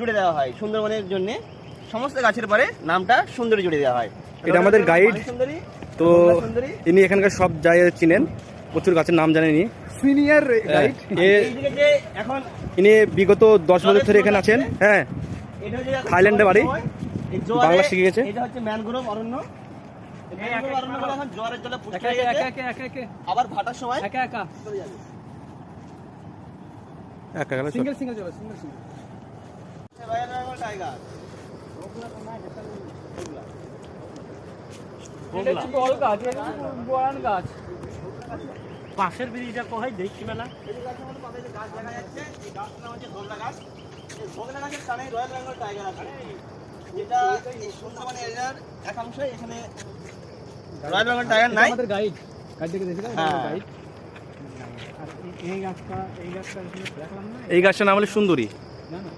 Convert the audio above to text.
জুড়ে দেওয়া হয় সুন্দরবনের জন্য। সমস্ত গাছের পরে নামটা সুন্দরী জুড়ে দেওয়া হয়। এটা আমাদের গাইড সুন্দরী তো ইনি এখানকার সব জায়গায় চিনেন, প্রচুর গাছের নাম জানেনি। Senior guide. এইদিকে যে এখন ইনি বিগত 10 বছর ধরে এখানে আছেন। হ্যাঁ, এটা যে থাইল্যান্ডে বাড়ি, বাংলা শিখে গেছে। এটা হচ্ছে ম্যানগ্রোভ অরণ্য। ম্যানগ্রোভ অরণ্যগুলো এখন জোয়ারের জলে পুষ্ট হয়ে গেছে, আবার ভাটার সময় চলে যাবে। সিঙ্গেল সিঙ্গেল চলো, single single. Royal Bengal tiger পাশের ব্রিজটা কোথায় দেখছি মেলা? এই গাছের মধ্যে পাশে যে গাছ দেখা যাচ্ছে, এই গাছটার নাম হচ্ছে ধোগলা গাছ। এই ধোগলা গাছের টানে রয়্যাল বেঙ্গল টাইগার আছে, যেটা এই সুন্দরবন এরিয়ার একাংশ। এখানে রয়্যাল বেঙ্গল টাইগার নাই। আমাদের গাইড গাইড দেখে দেখছিলাম, হ্যাঁ। গাইড। এই গাছটা দেখলাম না। এই গাছটার নাম হলো সুন্দরী। না না